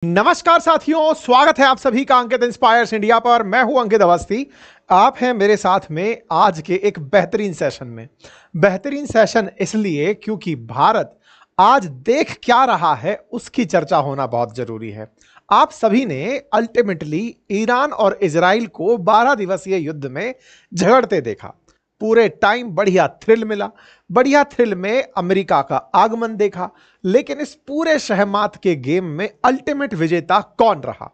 नमस्कार साथियों, स्वागत है आप सभी का अंकित इंस्पायर्स इंडिया पर। मैं हूं अंकित अवस्थी। आप हैं मेरे साथ में आज के एक बेहतरीन सेशन में। बेहतरीन सेशन इसलिए क्योंकि भारत आज देख क्या रहा है उसकी चर्चा होना बहुत जरूरी है। आप सभी ने अल्टीमेटली ईरान और इजराइल को 12 दिवसीय युद्ध में झगड़ते देखा। पूरे टाइम बढ़िया थ्रिल मिला, बढ़िया थ्रिल में अमेरिका का आगमन देखा। लेकिन इस पूरे शहमात के गेम में अल्टीमेट विजेता कौन रहा?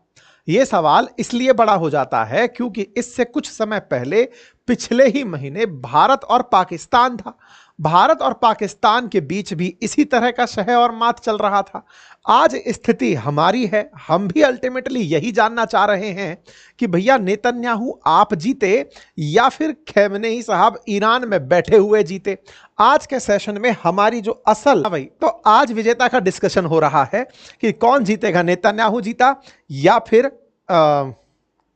यह सवाल इसलिए बड़ा हो जाता है क्योंकि इससे कुछ समय पहले पिछले ही महीने भारत और पाकिस्तान था। भारत और पाकिस्तान के बीच भी इसी तरह का शह और मात चल रहा था। आज स्थिति हमारी है। हम भी अल्टीमेटली यही जानना चाह रहे हैं कि भैया नेतन्याहू आप जीते या फिर खैमनेई साहब ईरान में बैठे हुए जीते। आज के सेशन में हमारी जो असल भाई तो आज विजेता का डिस्कशन हो रहा है कि कौन जीतेगा, नेतन्याहू जीता या फिर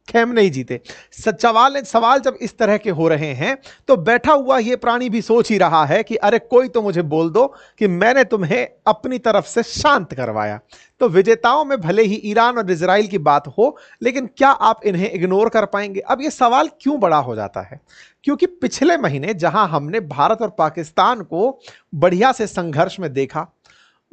खैमनेई जीते। सवाल जब इस तरह के हो रहे हैं तो बैठा हुआ यह प्राणी भी सोच ही रहा है कि अरे कोई तो मुझे बोल दो कि मैंने तुम्हें अपनी तरफ से शांत करवाया। तो विजेताओं में भले ही ईरान और इजराइल की बात हो, लेकिन क्या आप इन्हें इग्नोर कर पाएंगे? अब यह सवाल क्यों बड़ा हो जाता है? क्योंकि पिछले महीने जहां हमने भारत और पाकिस्तान को बढ़िया से संघर्ष में देखा,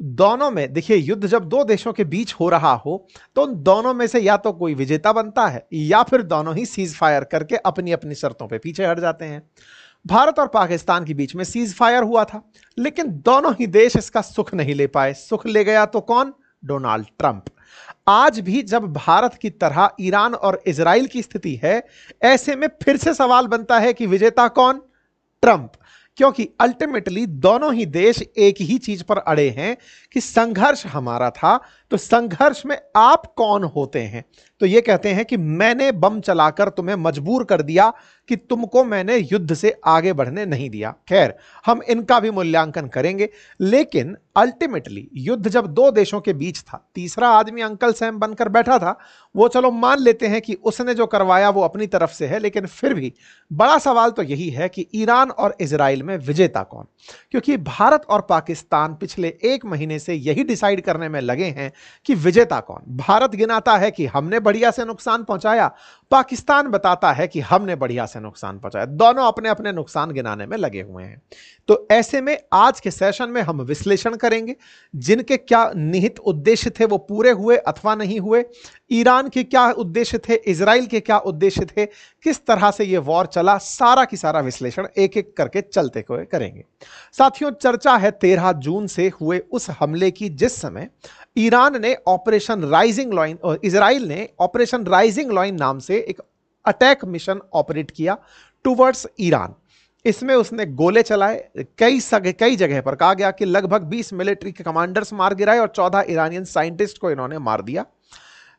दोनों में देखिए युद्ध जब दो देशों के बीच हो रहा हो तो उन दोनों में से या तो कोई विजेता बनता है या फिर दोनों ही सीज फायर करके अपनी अपनी शर्तों पे पीछे हट जाते हैं। भारत और पाकिस्तान के बीच में सीज फायर हुआ था, लेकिन दोनों ही देश इसका सुख नहीं ले पाए। सुख ले गया तो कौन? Donald Trump. आज भी जब भारत की तरह ईरान और इजराइल की स्थिति है, ऐसे में फिर से सवाल बनता है कि विजेता कौन? ट्रंप। क्योंकि अल्टीमेटली दोनों ही देश एक ही चीज पर अड़े हैं कि संघर्ष हमारा था, तो संघर्ष में आप कौन होते हैं? तो ये कहते हैं कि मैंने बम चलाकर तुम्हें मजबूर कर दिया कि तुमको मैंने युद्ध से आगे बढ़ने नहीं दिया। खैर, हम इनका भी मूल्यांकन करेंगे, लेकिन अल्टीमेटली युद्ध जब दो देशों के बीच था, तीसरा आदमी अंकल सैम बनकर बैठा था, वो चलो मान लेते हैं कि उसने जो करवाया वो अपनी तरफ से है, लेकिन फिर भी बड़ा सवाल तो यही है कि ईरान और इजराइल में विजेता कौन? क्योंकि भारत और पाकिस्तान पिछले एक महीने से यही डिसाइड करने में लगे हैं कि विजेता कौन। भारत गिनाता है कि हमने बढ़िया से नुकसान पहुंचाया, पाकिस्तान बताता है कि हमने बढ़िया से नुकसान पहुंचाया। दोनों अपने अपने नुकसान गिनाने में लगे हुए हैं। तो ऐसे में आज के सेशन में हम विश्लेषण करेंगे जिनके क्या निहित उद्देश्य थे वो पूरे हुए अथवा नहीं हुए, ईरान के क्या उद्देश्य थे, इजराइल के क्या उद्देश्य थे, किस तरह से यह वॉर चला, सारा की सारा विश्लेषण एक एक करके चलते हुए करेंगे। साथियों, चर्चा है 13 जून से हुए उस हमले की जिस समय ईरान ने ऑपरेशन राइजिंग लाइन और इजराइल ने ऑपरेशन राइजिंग लाइन नाम से एक अटैक मिशन ऑपरेट किया टुवर्ड्स ईरान। इसमें उसने गोले चलाए, कई जगह पर कहा गया कि लगभग 20 मिलिट्री के कमांडर्स मार गिराए और 14 ईरानियन साइंटिस्ट को इन्होंने मार दिया।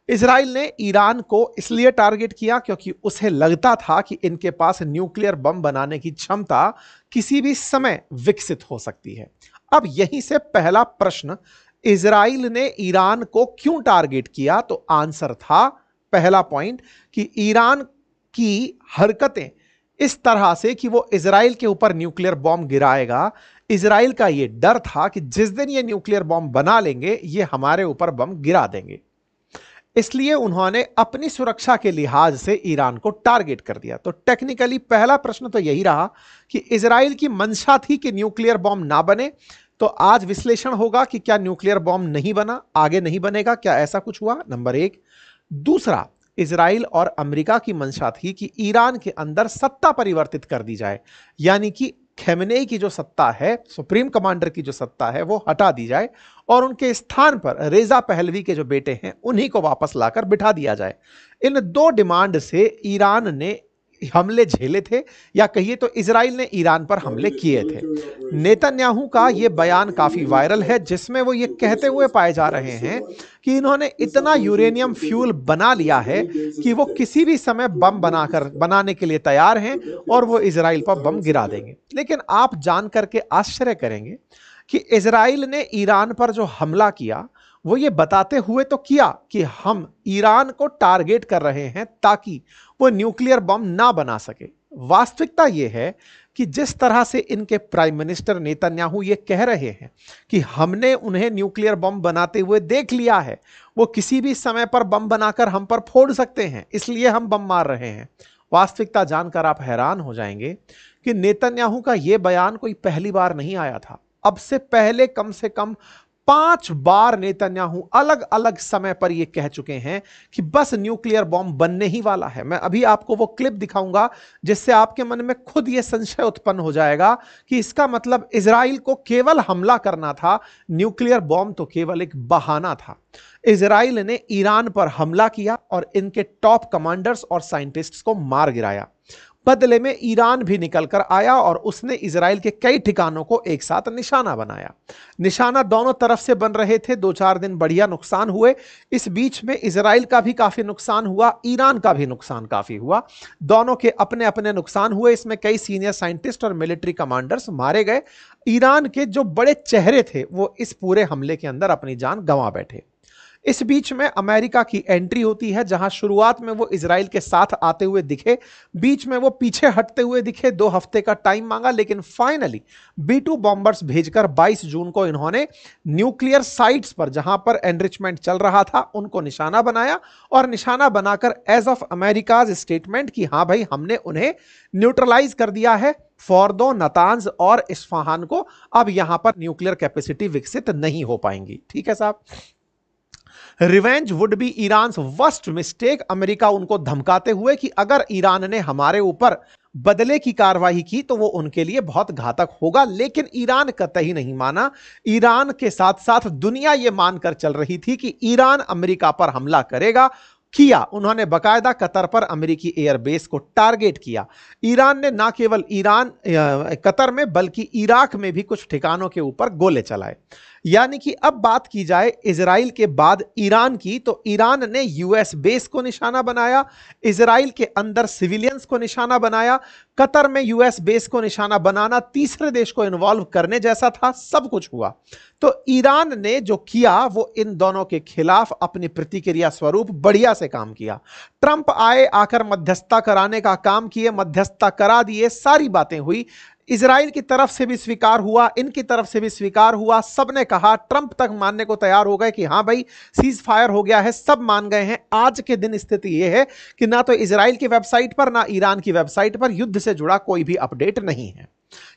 इजराइल ने ईरान को इसलिए टारगेट किया क्योंकि उसे लगता था कि इनके पास न्यूक्लियर बम बनाने की क्षमता किसी भी समय विकसित हो सकती है। अब यहीं से पहला प्रश्न, इजराइल ने ईरान को क्यों टारगेट किया? तो आंसर था, पहला पॉइंट, कि ईरान की हरकतें इस तरह से कि वो इजराइल के ऊपर न्यूक्लियर बॉम्ब गिराएगा। इजराइल का यह डर था कि जिस दिन ये न्यूक्लियर बॉम्ब बना लेंगे ये हमारे ऊपर बम गिरा देंगे, इसलिए उन्होंने अपनी सुरक्षा के लिहाज से ईरान को टारगेट कर दिया। तो टेक्निकली पहला प्रश्न तो यही रहा कि इजराइल की मंशा थी कि न्यूक्लियर बॉम्ब ना बने। तो आज विश्लेषण होगा कि क्या न्यूक्लियर बॉम्ब नहीं बना, आगे नहीं बनेगा, क्या ऐसा कुछ हुआ? नंबर एक। दूसरा, इजराइल और अमेरिका की मंशा थी कि ईरान के अंदर सत्ता परिवर्तित कर दी जाए, यानी कि खमेनेई की जो सत्ता है, सुप्रीम कमांडर की जो सत्ता है, वो हटा दी जाए और उनके स्थान पर रेजा पहलवी के जो बेटे हैं उन्हीं को वापस लाकर बिठा दिया जाए। इन दो डिमांड से ईरान ने हमले झेले थे, या कहिए तो इजराइल ने ईरान पर हमले किए थे। नेतन्याहू का यह बयान काफी वायरल है जिसमें वो ये कहते हुए पाए जा रहे हैं कि इन्होंने इतना यूरेनियम फ्यूल बना लिया है कि वो किसी भी समय बम बनाने के लिए तैयार हैं और वो इजराइल पर बम गिरा देंगे। लेकिन आप जान करके आश्चर्य करेंगे कि इजराइल ने ईरान पर जो हमला किया वो ये बताते हुए तो किया कि हम ईरान को टारगेट कर रहे हैं ताकि वो न्यूक्लियर बम ना बना सके। वास्तविकता यह है कि जिस तरह से इनके प्राइम मिनिस्टर नेतन्याहू ये कह रहे हैं कि हमने उन्हें न्यूक्लियर बम बनाते हुए देख लिया है, वो किसी भी समय पर बम बनाकर हम पर फोड़ सकते हैं, इसलिए हम बम मार रहे हैं। वास्तविकता जानकर आप हैरान हो जाएंगे कि नेतन्याहू का यह बयान कोई पहली बार नहीं आया था। अब से पहले कम से कम 5 बार नेतन्याहू अलग अलग समय पर यह कह चुके हैं कि बस न्यूक्लियर बॉम्ब बनने ही वाला है। मैं अभी आपको वो क्लिप दिखाऊंगा जिससे आपके मन में खुद यह संशय उत्पन्न हो जाएगा कि इसका मतलब इजराइल को केवल हमला करना था, न्यूक्लियर बॉम्ब तो केवल एक बहाना था। इजराइल ने ईरान पर हमला किया और इनके टॉप कमांडर्स और साइंटिस्ट्स को मार गिराया। बदले में ईरान भी निकलकर आया और उसने इजराइल के कई ठिकानों को एक साथ निशाना बनाया। निशाना दोनों तरफ से बन रहे थे। 2-4 दिन बढ़िया नुकसान हुए। इस बीच में इजराइल का भी काफी नुकसान हुआ, ईरान का भी नुकसान काफी हुआ। दोनों के अपने अपने नुकसान हुए। इसमें कई सीनियर साइंटिस्ट और मिलिट्री कमांडर्स मारे गए। ईरान के जो बड़े चेहरे थे वो इस पूरे हमले के अंदर अपनी जान गंवा बैठे। इस बीच में अमेरिका की एंट्री होती है, जहां शुरुआत में वो इजराइल के साथ आते हुए दिखे, बीच में वो पीछे हटते हुए दिखे, 2 हफ्ते का टाइम मांगा, लेकिन फाइनली B-2 बॉम्बर्स भेजकर 22 जून को इन्होंने न्यूक्लियर साइट्स पर जहां पर एनरिचमेंट चल रहा था उनको निशाना बनाया और निशाना बनाकर एज ऑफ अमेरिकाज स्टेटमेंट कि हां भाई हमने उन्हें न्यूट्रलाइज कर दिया है। फॉर्दो, नतांज और इस्फहान को अब यहां पर न्यूक्लियर कैपेसिटी विकसित नहीं हो पाएंगी। ठीक है साहब। Revenge would be Iran worst mistake. America उनको धमकाते हुए कि अगर ईरान ने हमारे ऊपर बदले की कार्रवाई की तो वो उनके लिए बहुत घातक होगा, लेकिन ईरान कतई नहीं माना। ईरान के साथ साथ दुनिया ये मानकर चल रही थी कि ईरान अमेरिका पर हमला करेगा। किया उन्होंने, बकायदा कतर पर अमेरिकी एयरबेस को टारगेट किया। ईरान ने ना केवल कतर में बल्कि इराक में भी कुछ ठिकानों के ऊपर गोले चलाए। यानी कि अब बात की जाए इजराइल के बाद ईरान की, तो ईरान ने यूएस बेस को निशाना बनाया, इजराइल के अंदर सिविलियंस को निशाना बनाया, कतर में यूएस बेस को निशाना बनाना तीसरे देश को इन्वॉल्व करने जैसा था। सब कुछ हुआ। तो ईरान ने जो किया वो इन दोनों के खिलाफ अपनी प्रतिक्रिया स्वरूप बढ़िया से काम किया। ट्रंप आए, आकर मध्यस्थता कराने का काम किए, मध्यस्थता करा दिए, सारी बातें हुई। इजराइल की तरफ से भी स्वीकार हुआ, इनकी तरफ से भी स्वीकार हुआ। सबने कहा, ट्रंप तक मानने को तैयार हो गए कि हां भाई सीज फायर हो गया है, सब मान गए हैं। आज के दिन स्थिति यह है कि ना तो इजराइल की वेबसाइट पर ना ईरान की वेबसाइट पर युद्ध से जुड़ा कोई भी अपडेट नहीं है।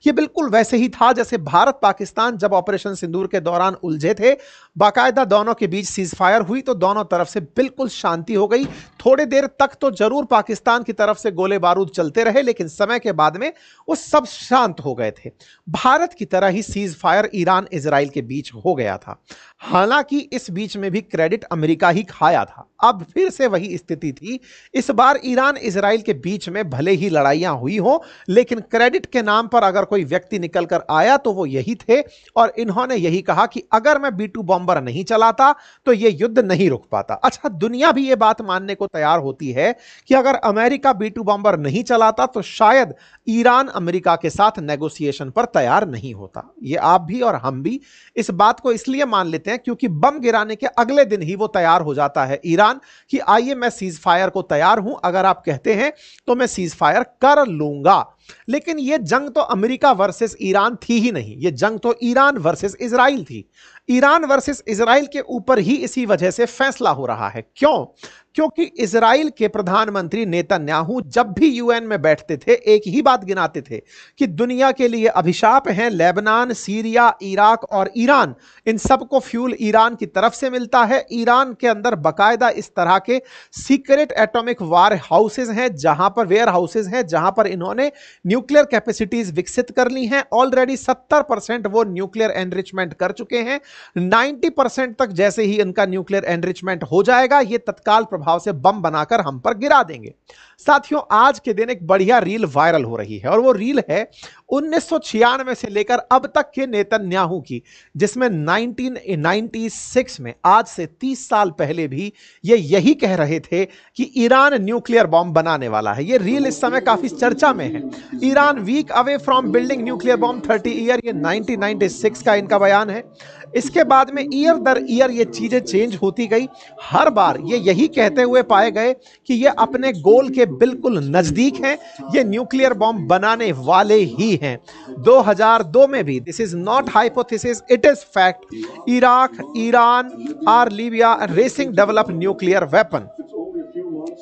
यह बिल्कुल वैसे ही था जैसे भारत पाकिस्तान जब ऑपरेशन सिंदूर के दौरान उलझे थे, बाकायदा दोनों के बीच सीज फायर हुई तो दोनों तरफ से बिल्कुल शांति हो गई। थोड़ी देर तक तो जरूर पाकिस्तान की तरफ से गोले बारूद चलते रहे, लेकिन समय के बाद में वो सब शांत हो गए थे। भारत की तरह he cease fire Iran Israel के बीच हो गया था। हालांकि इस बीच में भी क्रेडिट अमेरिका ही खाया था। अब फिर से वही स्थिति थी। इस बार ईरान इजराइल के बीच में भले ही लड़ाइयां हुई हो, लेकिन क्रेडिट के नाम पर अगर कोई व्यक्ति निकलकर आया तो वो यही थे और इन्होंने यही कहा कि अगर मैं B-2 बॉम्बर नहीं चलाता तो ये युद्ध नहीं रुक पाता। अच्छा, दुनिया भी ये बात मानने को तैयार होती है कि अगर अमेरिका B-2 बॉम्बर नहीं चलाता तो शायद ईरान अमेरिका के साथ नेगोशिएशन पर तैयार नहीं होता। ये आप भी और हम भी इस बात को इसलिए मान लेते हैं क्योंकि बम गिराने के अगले दिन ही वो तैयार हो जाता है ईरान कि आइए मैं सीज फायर को तैयार हूं, अगर आप कहते हैं तो मैं सीज फायर कर लूंगा। लेकिन यह जंग तो अमेरिका वर्सेस ईरान थी ही नहीं, यह जंग तो ईरान वर्सेस इजराइल थी। ईरान वर्सेस इजराइल के ऊपर ही इसी वजह से फैसला हो रहा है। क्यों? क्योंकि इजराइल के प्रधानमंत्री नेतन्याहू जब भी यूएन में बैठते थे एक ही बात गिनाते थे कि दुनिया के लिए अभिशाप हैं लेबनान, सीरिया, इराक और ईरान। इन सबको फ्यूल ईरान की तरफ से मिलता है। ईरान के अंदर बकायदा इस तरह के सीक्रेट एटॉमिक वार हाउसेज हैं, जहां पर वेयर हाउसेज हैं, जहां पर इन्होंने न्यूक्लियर कैपेसिटीज विकसित कर ली हैं। ऑलरेडी 70% वो न्यूक्लियर एनरिचमेंट कर चुके हैं। 90% तक जैसे ही इनका न्यूक्लियर एनरिचमेंट हो जाएगा ये तत्काल प्रभाव से बम बनाकर हम पर गिरा देंगे। साथियों, आज के दिन एक बढ़िया रील वायरल हो रही है और वो रील है 1996 से लेकर अब तक के नेतन्याहू की, जिसमें 1996 में, आज से 30 साल पहले भी ये यही कह रहे थे कि ईरान न्यूक्लियर बॉम्ब बनाने वाला है। ये रील इस समय काफी चर्चा में है। Iran week away from building nuclear bomb 30 year, ये 1996 का इनका बयान है। इसके बाद में ईयर दर ईयर ये चीजें चेंज होती गई। हर बार ये यही कहते हुए पाए गए कि ये अपने गोल के बिल्कुल नजदीक हैं, ये न्यूक्लियर बॉम्ब बनाने वाले ही हैं। 2002 में भी, this is not hypothesis, it is fact, Iraq, Iran or Libya racing develop nuclear weapon.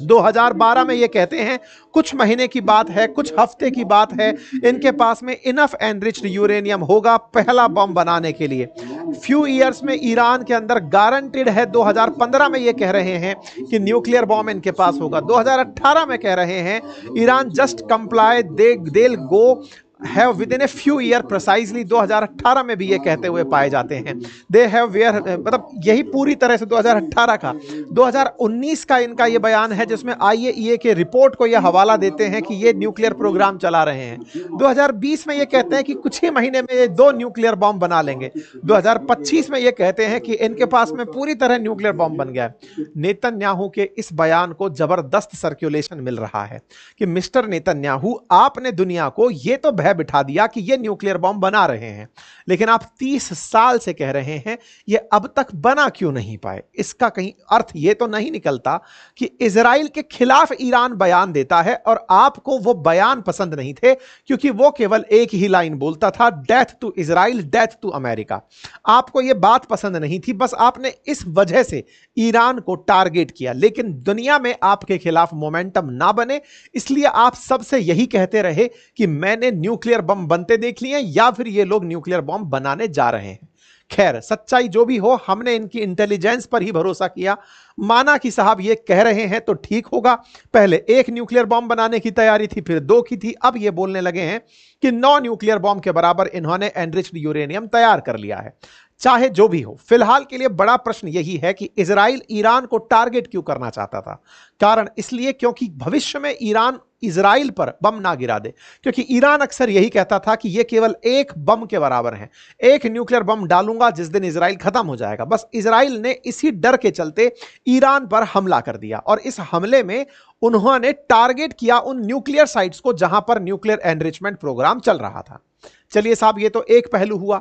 2012 में ये कहते हैं, कुछ महीने की बात है, कुछ हफ्ते की बात है, इनके पास में इनफ एनरिच्ड यूरेनियम होगा पहला बम बनाने के लिए। फ्यू ईयर्स में ईरान के अंदर गारंटेड है। 2015 में ये कह रहे हैं कि न्यूक्लियर बम इनके पास होगा। 2018 में कह रहे हैं ईरान जस्ट कंप्लाई, देल go have with in a few year precisely. 2018 में भी ये कहते हुए पाए जाते हैं। दे हैव वेयर, मतलब यही पूरी तरह से 2018 का। 2019 का इनका ये बयान है जिसमें IAEA के रिपोर्ट को ये हवाला देते हैं कि ये न्यूक्लियर प्रोग्राम चला रहे हैं। 2020 में ये कहते हैं कि कुछ ही महीने में ये 2 न्यूक्लियर बॉम्ब बना लेंगे। 2025 में ये कहते हैं कि इनके पास में पूरी तरह न्यूक्लियर बॉम्ब बन गया है। नेतन्याहू के इस बयान को जबरदस्त सर्कुलेशन मिल रहा है कि मिस्टर नेतन्याहू, आपने दुनिया को ये तो बिठा दिया कि ये न्यूक्लियर बॉम्ब बना रहे हैं, लेकिन आप 30 साल से कह रहे हैं ये अब तक बना क्यों नहीं पाए? इसका कहीं अर्थ ये तो नहीं निकलता कि इजराइल के खिलाफ ईरान बयान देता है और आपको वो बयान पसंद नहीं थे क्योंकि वो केवल एक ही लाइन बोलता था, death to Israel, death to America. आपको ये बात पसंद नहीं थी, बस आपने इस वजह से ईरान को टारगेट किया। लेकिन दुनिया में आपके खिलाफ मोमेंटम ना बने, इसलिए आप सबसे यही कहते रहे कि मैंने न्यूक्लियर बम बनते देख लिए या फिर ये लोग न्यूक्लियर बम बनाने जा रहे हैं। खैर, सच्चाई जो भी हो, हमने इनकी इंटेलिजेंस पर ही भरोसा किया। माना कि साहब ये कह रहे हैं तो ठीक होगा। पहले 1 न्यूक्लियर बॉम्ब बनाने की तैयारी थी, फिर 2 की थी, अब ये बोलने लगे हैं कि 9 न्यूक्लियर बॉम्ब के बराबर इन्होंने एनरिच्ड यूरेनियम तैयार कर लिया है। चाहे जो भी हो, फिलहाल के लिए बड़ा प्रश्न यही है कि इजराइल ईरान को टारगेट क्यों करना चाहता था। कारण इसलिए क्योंकि भविष्य में ईरान इजराइल पर बम ना गिरा दे, क्योंकि ईरान अक्सर यही कहता था कि यह केवल एक बम के बराबर है, एक न्यूक्लियर बम डालूंगा जिस दिन इजराइल खत्म हो जाएगा। बस इजराइल ने इसी डर के चलते ईरान पर हमला कर दिया और इस हमले में उन्होंने टारगेट किया उन न्यूक्लियर साइट्स को जहां पर न्यूक्लियर एनरिचमेंट प्रोग्राम चल रहा था। चलिए साहब, ये तो एक पहलू हुआ।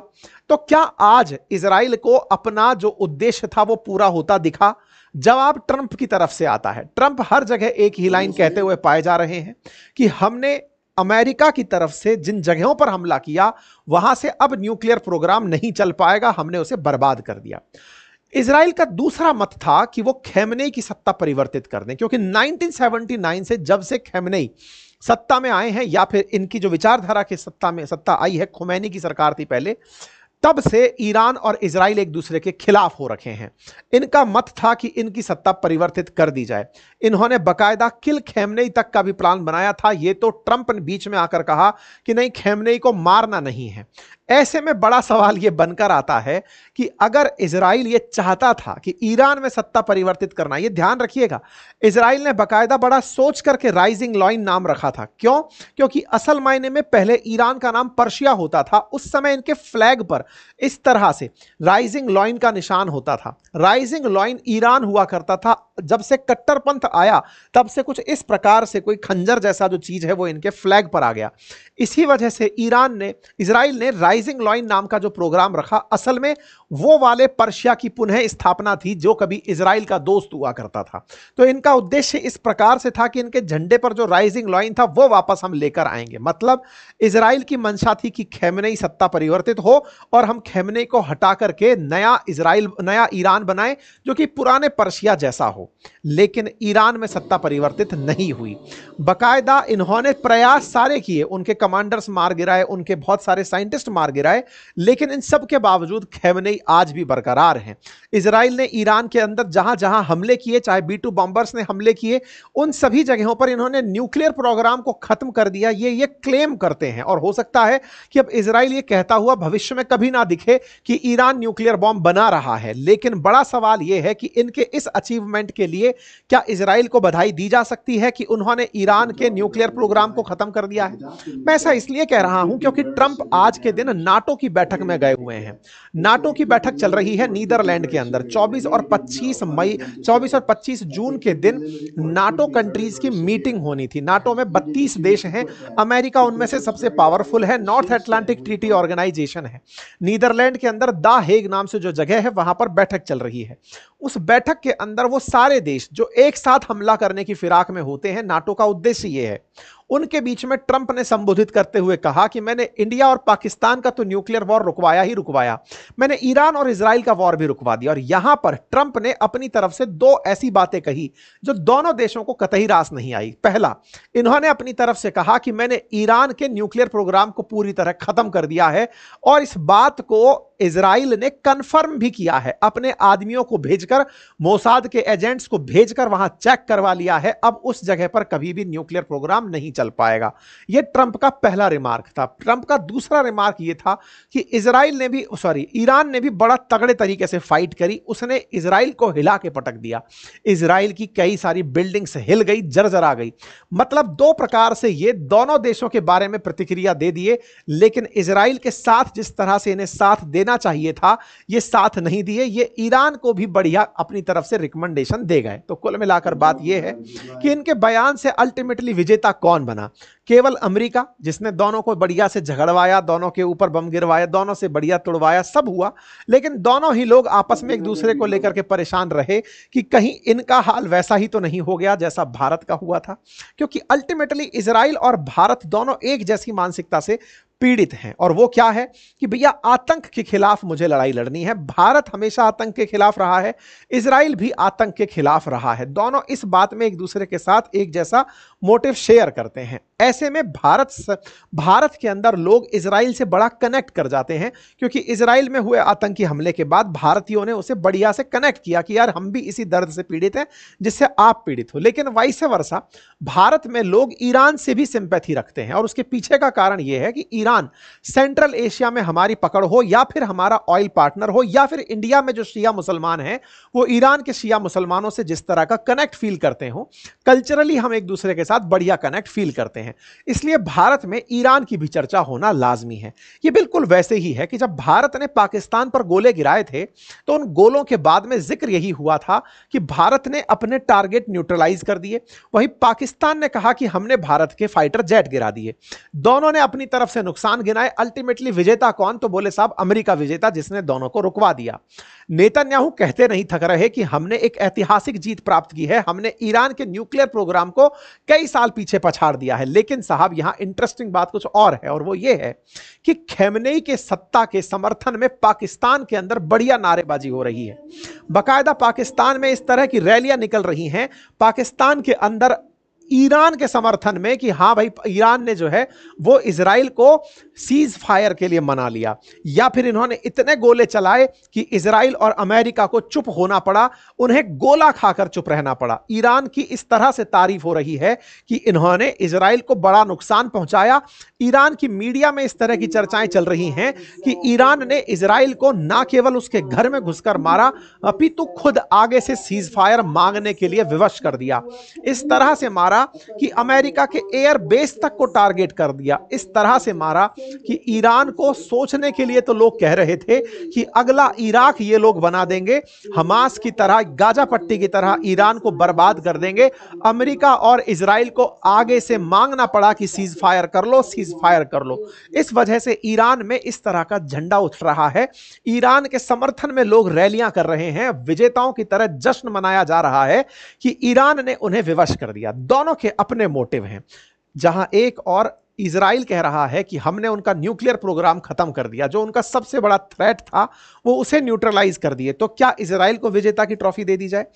तो क्या आज इजराइल को अपना जो उद्देश्य था वो पूरा होता दिखा? जवाब ट्रंप की तरफ से आता है। ट्रंप हर जगह एक ही लाइन कहते हुए पाए जा रहे हैं कि हमने अमेरिका की तरफ से जिन जगहों पर हमला किया वहां से अब न्यूक्लियर प्रोग्राम नहीं चल पाएगा, हमने उसे बर्बाद कर दिया। इजराइल का दूसरा मत था कि वो खैमनेई की सत्ता परिवर्तित कर दें, क्योंकि 1979 से जब से खैमनेई सत्ता में आए हैं, या फिर इनकी जो विचारधारा की सत्ता आई है, खुमैनी की सरकार थी पहले, तब से ईरान और इजराइल एक दूसरे के खिलाफ हो रखे हैं। इनका मत था कि इनकी सत्ता परिवर्तित कर दी जाए। इन्होंने बकायदा किल खैमनेई तक का भी प्लान बनाया था। ये तो ट्रंप ने बीच में आकर कहा कि नहीं, खैमनेई को मारना नहीं है। ऐसे में बड़ा सवाल यह बनकर आता है कि अगर इजराइल ये चाहता था कि ईरान में सत्ता परिवर्तित करना, ये ध्यान रखिएगा, इजराइल ने बकायदा बड़ा सोच करके राइजिंग लॉइन नाम रखा था। क्यों? क्योंकि असल मायने में पहले ईरान का नाम पर्शिया होता था। उस समय इनके फ्लैग पर इस तरह से राइजिंग लॉइन का निशान होता था। राइजिंग लॉइन ईरान हुआ करता था। जब से कट्टरपंथ आया तब से कुछ इस प्रकार से कोई खंजर जैसा जो चीज है वो इनके फ्लैग पर आ गया। इसी वजह से इजराइल ने राइजिंग लॉइन नाम का जो प्रोग्राम रखा, असल में वो वाले पर्शिया की पुनः स्थापना थी जो कभी इजराइल का दोस्त हुआ करता था। तो इनका उद्देश्य इस प्रकार से था कि इनके झंडे पर जो राइजिंग लॉइन था वो वापस हम लेकर आएंगे। मतलब इजराइल की मंशा थी कि खैमनेई सत्ता परिवर्तित हो और हम खैमनेई को हटा करके नया ईरान बनाए जो कि पुराने पर्शिया जैसा हो। लेकिन ईरान में सत्ता परिवर्तित नहीं हुई। बकायदा इन्होंने प्रयास सारे किए, उनके कमांडर्स मार गिराए, उनके बहुत सारे साइंटिस्ट मार गिराए, लेकिन इन सब के बावजूद खैमनेई आज भी बरकरार हैं। इजराइल ने ईरान के अंदर जहां जहां हमले किए, चाहे B-2 बॉम्बर्स ने हमले किए, उन सभी जगहों पर इन्होंने न्यूक्लियर प्रोग्राम को खत्म कर दिया। ये क्लेम करते हैं और हो सकता है कि अब इजराइल ये कहता हुआ भविष्य में कभी ना दिखे कि ईरान न्यूक्लियर बॉम्ब बना रहा है। लेकिन बड़ा सवाल यह है कि इनके इस अचीवमेंट के लिए क्या इजराइल को बधाई दी जा सकती है कि उन्होंने ईरान के न्यूक्लियर प्रोग्राम को खत्म कर दिया है? मैं ऐसा इसलिए कह रहा हूं क्योंकि ट्रंप आज के दिन नाटो की बैठक में गए हुए हैं। नाटो की बैठक चल रही है नीदरलैंड के अंदर। 24 और 25 जून के दिन नाटो कंट्रीज की मीटिंग होनी थी। नाटो में 32 देश हैं, अमेरिका उनमें से सबसे पावरफुल है, नॉर्थ अटलांटिक ट्रीटी ऑर्गेनाइजेशन है। नीदरलैंड के अंदर द हेग नाम से जो जगह है वहां पर बैठक चल रही है। उस बैठक के अंदर वो सारे देश जो एक साथ हमला करने की फिराक में होते हैं, नाटो का उद्देश्य ये है, उनके बीच में ट्रंप ने संबोधित करते हुए कहा कि मैंने इंडिया और पाकिस्तान का तो न्यूक्लियर वॉर रुकवाया ही रुकवाया, मैंने ईरान और इजराइल का वॉर भी रुकवा दिया। और यहां पर ट्रंप ने अपनी तरफ से दो ऐसी बातें कही जो दोनों देशों को कतई रास नहीं आई। पहला, इन्होंने अपनी तरफ से कहा कि मैंने ईरान के न्यूक्लियर प्रोग्राम को पूरी तरह खत्म कर दिया है, और इस बात को इजराइल ने कंफर्म भी किया है, अपने आदमियों को भेजकर, मोसाद के एजेंट्स को भेजकर वहां चेक करवा लिया है। अब उस जगह पर कभी भी न्यूक्लियर प्रोग्राम नहीं चल पाएगा। यह ट्रंप का पहला रिमार्क था। ट्रंप का दूसरा रिमार्क यह था कि ईरान ने भी बड़ा तगड़े तरीके से फाइट करी। उसने इजराइल को हिला के पटक दिया। इजराइल की कई सारी बिल्डिंग्स हिल गई, जर्जर आ गई। मतलब दो प्रकार से ये दोनों देशों के बारे में प्रतिक्रिया दे दिए, लेकिन इजराइल के साथ जिस तरह से इन्हें साथ देना चाहिए था, ये साथ नहीं दिए। ये ईरान को भी बढ़िया अपनी तरफ से रिकमेंडेशन दे गए। तो कुल मिलाकर बात यह है कि इनके बयान से अल्टीमेटली विजेता कौन बना? केवल अमेरिका, जिसने दोनों को बढ़िया से झगड़वाया, दोनों के ऊपर बम गिरवाया, दोनों से बढ़िया तोड़वाया, सब हुआ। लेकिन दोनों ही लोग आपस में एक दूसरे को लेकर के परेशान रहे कि कहीं इनका हाल वैसा ही तो नहीं हो गया जैसा भारत का हुआ था। क्योंकि अल्टीमेटली इजराइल और भारत दोनों एक जैसी मानसिकता से पीड़ित हैं। और वो क्या है कि भैया आतंक के खिलाफ मुझे लड़ाई लड़नी है। भारत हमेशा आतंक के खिलाफ रहा है, इजराइल भी आतंक के खिलाफ रहा है। दोनों इस बात में एक दूसरे के साथ एक जैसा मोटिव शेयर करते हैं। ऐसे में भारत के अंदर लोग इजराइल से बड़ा कनेक्ट कर जाते हैं, क्योंकि इजराइल में हुए आतंकी हमले के बाद भारतीयों ने उसे बढ़िया से कनेक्ट किया कि यार हम भी इसी दर्द से पीड़ित हैं जिससे आप पीड़ित हो। लेकिन वाइस वर्सा भारत में लोग ईरान से भी सिंपैथी रखते हैं, और उसके पीछे का कारण यह है कि ईरान सेंट्रल एशिया में हमारी पकड़ हो, या फिर हमारा ऑयल पार्टनर हो, या फिर इंडिया में जो शिया मुसलमान हैं वो ईरान के शिया मुसलमानों से जिस तरह का कनेक्ट फील करते हो, कल्चरली हम एक दूसरे के साथ बढ़िया कनेक्ट फील करते हैं। इसलिए भारत में ईरान की भी चर्चा होना लाजमी है। यह बिल्कुल वैसे ही है कि जब भारत ने पाकिस्तान पर गोले गिराए थे तो उन गोलों के बाद में जिक्र यही हुआ था कि भारत ने अपने टारगेट न्यूट्रलाइज कर दिए, वहीं पाकिस्तान ने कहा कि हमने भारत के फाइटर जेट गिरा दिए। दोनों ने अपनी तरफ से नुकसान गिनाए। अल्टीमेटली विजेता कौन? तो बोले साहब अमेरिका विजेता, जिसने दोनों को रुकवा दिया। नेतन्याहू कहते नहीं थक रहे कि हमने एक ऐतिहासिक जीत प्राप्त की है, हमने ईरान के न्यूक्लियर प्रोग्राम को कई साल पीछे पछाड़ दिया है। लेकिन साहब यहां इंटरेस्टिंग बात कुछ और है, और वो ये है कि खमेनेई के सत्ता के समर्थन में पाकिस्तान के अंदर बढ़िया नारेबाजी हो रही है। बाकायदा पाकिस्तान में इस तरह की रैलियां निकल रही हैं पाकिस्तान के अंदर ईरान के समर्थन में कि हां भाई ईरान ने जो है वो इजराइल को सीज फायर के लिए मना लिया, या फिर इन्होंने इतने गोले चलाए कि इजराइल और अमेरिका को चुप होना पड़ा, उन्हें गोला खाकर चुप रहना पड़ा। ईरान की इस तरह से तारीफ हो रही है कि इन्होंने इजराइल को बड़ा नुकसान पहुंचाया। ईरान की मीडिया में इस तरह की चर्चाएं चल रही हैं कि ईरान ने इजराइल को ना केवल उसके घर में घुसकर मारा, अपितु खुद आगे से सीज फायर मांगने के लिए विवश कर दिया। इस तरह से मारा कि अमेरिका के एयर बेस तक को टारगेट कर दिया। इस तरह से मारा कि ईरान को सोचने के लिए तो लोग कह रहे थे कि अगला इराक ये लोग बना देंगे, हमास की तरह, गाजा पट्टी की तरह ईरान को बर्बाद कर देंगे। अमेरिका और इजराइल को आगे से मांगना पड़ा कि सीज फायर कर लो, सीज फायर कर लो। इस वजह से ईरान में इस तरह का झंडा उठ रहा है। ईरान के समर्थन में लोग रैलियां कर रहे हैं, विजेताओं की तरह जश्न मनाया जा रहा है कि ईरान ने उन्हें विवश कर दिया। दोनों के अपने मोटिव हैं। जहां एक और इजराइल कह रहा है कि हमने उनका न्यूक्लियर प्रोग्राम खत्म कर दिया, जो उनका सबसे बड़ा थ्रेट था वो उसे न्यूट्रलाइज कर दिए। तो क्या इजराइल को विजेता की ट्रॉफी दे दी जाए?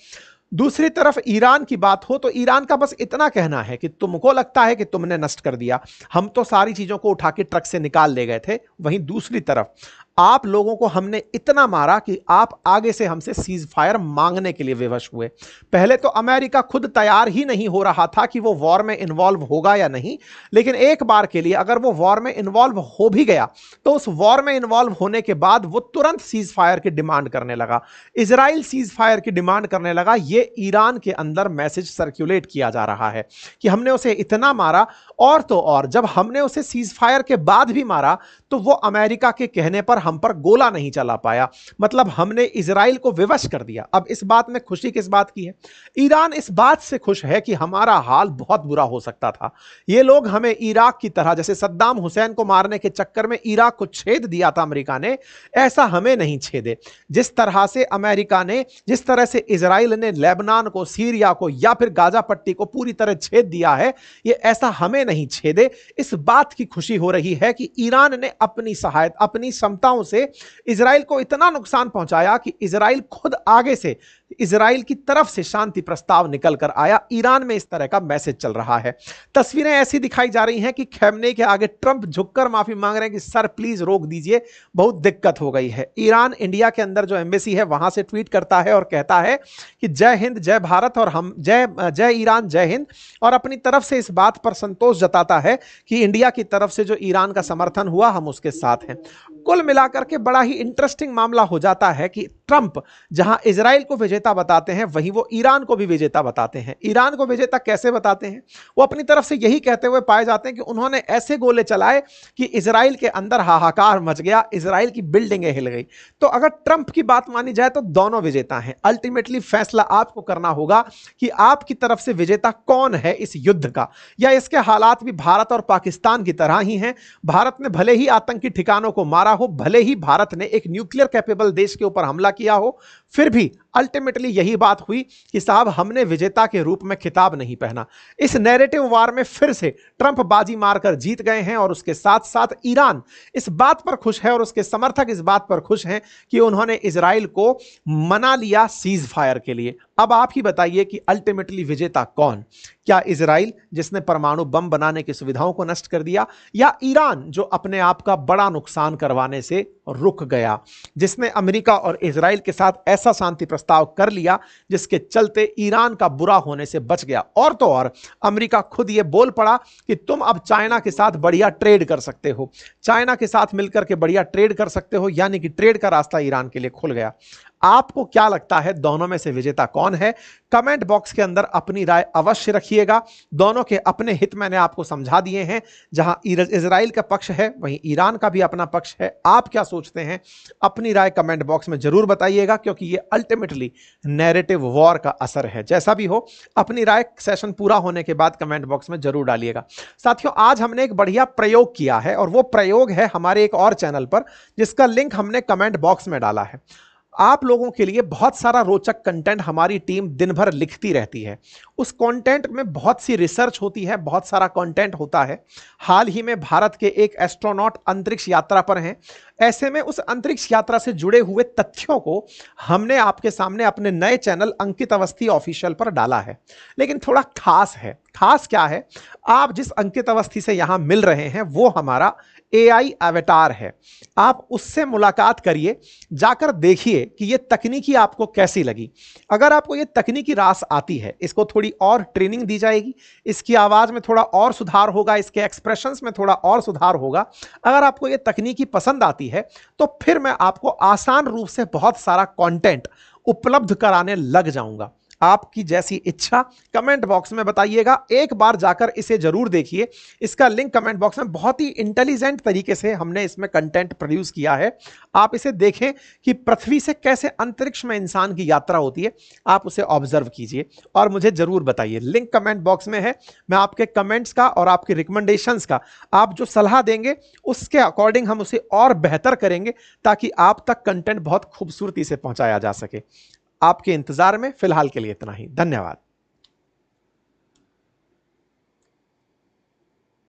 दूसरी तरफ ईरान की बात हो तो ईरान का बस इतना कहना है कि तुमको लगता है कि तुमने नष्ट कर दिया, हम तो सारी चीजों को उठा के ट्रक से निकाल ले गए थे। वहीं दूसरी तरफ आप लोगों को हमने इतना मारा कि आप आगे से हमसे सीज फायर मांगने के लिए विवश हुए। पहले तो अमेरिका खुद तैयार ही नहीं हो रहा था कि वो वॉर में इन्वॉल्व होगा या नहीं, लेकिन एक बार के लिए अगर वो वॉर में इन्वॉल्व हो भी गया तो उस वॉर में इन्वॉल्व होने के बाद वो तुरंत सीज फायर की डिमांड करने लगा। इजराइल सीज फायर की डिमांड करने लगा। ये ईरान के अंदर मैसेज सर्कुलेट किया जा रहा है कि हमने उसे इतना मारा, और तो और जब हमने उसे सीज फायर के बाद भी मारा तो वो अमेरिका के कहने पर हम पर गोला नहीं चला पाया, मतलब हमने इजराइल को विवश कर दिया। अब इस बात में खुशी किस बात की है? ईरान इस बात से खुश है कि हमारा हाल बहुत बुरा हो सकता था। ये लोग हमें इराक की तरह, जैसे सद्दाम हुसैन को मारने के चक्कर में इराक को छेद दिया था अमेरिका ने, ऐसा हमें नहीं छेदे। जिस तरह से अमेरिका ने, जिस तरह से इजराइल ने लेबनान को, सीरिया को या फिर गाजा पट्टी को पूरी तरह छेद दिया है, ये ऐसा हमें नहीं छेदे। इस बात की खुशी हो रही है कि ईरान ने अपनी सहायता, अपनी क्षमताओं से इजराइल को इतना नुकसान पहुंचाया कि इजराइल खुद आगे से, इजराइल की तरफ से शांति प्रस्ताव निकल कर आया। ईरान में इस तरह का मैसेज चल रहा है। तस्वीरें ऐसी दिखाई जा रही हैं कि खैमने के आगे ट्रंप झुककर माफी मांग रहे हैं कि सर प्लीज रोक दीजिए, बहुत दिक्कत हो गई है। ईरान इंडिया के अंदर जो एम्बेसी है वहां से ट्वीट करता है और कहता है कि जय हिंद, जय भारत, और हम जय ईरान, जय हिंद, और अपनी तरफ से इस बात पर संतोष जताता है कि इंडिया की तरफ से जो ईरान का समर्थन हुआ हम उसके साथ हैं। कुल मिलाकर के बड़ा ही इंटरेस्टिंग मामला हो जाता है कि ट्रंप जहां इजराइल को विजेता बताते हैं वहीं वो ईरान को भी विजेता बताते हैं। ईरान को विजेता कैसे बताते हैं? वो अपनी तरफ से यही कहते हुए पाए जाते हैं कि उन्होंने ऐसे गोले चलाए कि इजराइल के अंदर हाहाकार मच गया, इजराइल की बिल्डिंगें हिल गई। तो अगर ट्रंप की बात मानी जाए तो दोनों विजेता हैं। अल्टीमेटली फैसला आपको करना होगा कि आपकी तरफ से विजेता कौन है इस युद्ध का, या इसके हालात भी भारत और पाकिस्तान की तरह ही हैं। भारत ने भले ही आतंकी ठिकानों को मारा हो, भले ही भारत ने एक न्यूक्लियर कैपेबल देश के ऊपर हमला किया हो, फिर भी अल्टीमेटली यही बात हुई कि साहब हमने विजेता के रूप में खिताब नहीं पहना। इस नैरेटिव वार में फिर से ट्रंप बाजी मारकर जीत गए हैं और उसके साथ साथ ईरान इस बात पर खुश है और उसके समर्थक इस बात पर खुश हैं कि उन्होंने इजराइल को मना लिया सीज फायर के लिए। अब आप ही बताइए कि अल्टीमेटली विजेता कौन? क्या इजराइल जिसने परमाणु बम बनाने की सुविधाओं को नष्ट कर दिया, या ईरान जो अपने आप का बड़ा नुकसान करवाने से रुक गया, जिसने अमेरिका और इजराइल के साथ ऐसा शांति प्रस्ताव कर लिया जिसके चलते ईरान का बुरा होने से बच गया? और तो और अमेरिका खुद ये बोल पड़ा कि तुम अब चाइना के साथ बढ़िया ट्रेड कर सकते हो, चाइना के साथ मिलकर के बढ़िया ट्रेड कर सकते हो, यानी कि ट्रेड का रास्ता ईरान के लिए खुल गया। आपको क्या लगता है दोनों में से विजेता कौन है? कमेंट बॉक्स के अंदर अपनी राय अवश्य रखिएगा। दोनों के अपने हित मैंने आपको समझा दिए हैं। जहां इजराइल का पक्ष है वहीं ईरान का भी अपना पक्ष है। आप क्या सोचते हैं? अपनी राय कमेंट बॉक्स में जरूर बताइएगा, क्योंकि ये अल्टीमेटली नैरेटिव वॉर का असर है। जैसा भी हो, अपनी राय सेशन पूरा होने के बाद कमेंट बॉक्स में जरूर डालिएगा। साथियों, आज हमने एक बढ़िया प्रयोग किया है और वो प्रयोग है हमारे एक और चैनल पर, जिसका लिंक हमने कमेंट बॉक्स में डाला है। आप लोगों के लिए बहुत सारा रोचक कंटेंट हमारी टीम दिन भर लिखती रहती है। उस कंटेंट में बहुत सी रिसर्च होती है, बहुत सारा कंटेंट होता है। हाल ही में भारत के एक एस्ट्रोनॉट अंतरिक्ष यात्रा पर हैं। ऐसे में उस अंतरिक्ष यात्रा से जुड़े हुए तथ्यों को हमने आपके सामने अपने नए चैनल अंकित अवस्थी ऑफिशियल पर डाला है। लेकिन थोड़ा खास है। खास क्या है? आप जिस अंकित अवस्थी से यहां मिल रहे हैं वो हमारा AI अवतार है। आप उससे मुलाकात करिए, जाकर देखिए कि ये तकनीकी आपको कैसी लगी। अगर आपको ये तकनीकी रास आती है, इसको थोड़ी और ट्रेनिंग दी जाएगी, इसकी आवाज में थोड़ा और सुधार होगा, इसके एक्सप्रेशंस में थोड़ा और सुधार होगा। अगर आपको ये तकनीकी पसंद आती है तो फिर मैं आपको आसान रूप से बहुत सारा कंटेंट उपलब्ध कराने लग जाऊंगा। आपकी जैसी इच्छा कमेंट बॉक्स में बताइएगा। एक बार जाकर इसे जरूर देखिए। इसका लिंक कमेंट बॉक्स में, बहुत ही इंटेलिजेंट तरीके से हमने इसमें कंटेंट प्रोड्यूस किया है। आप इसे देखें कि पृथ्वी से कैसे अंतरिक्ष में इंसान की यात्रा होती है। आप उसे ऑब्जर्व कीजिए और मुझे जरूर बताइए। लिंक कमेंट बॉक्स में है। मैं आपके कमेंट्स का और आपके रिकमेंडेशंस का, आप जो सलाह देंगे उसके अकॉर्डिंग हम उसे और बेहतर करेंगे, ताकि आप तक कंटेंट बहुत खूबसूरती से पहुंचाया जा सके। आपके इंतजार में फिलहाल के लिए इतना ही। धन्यवाद।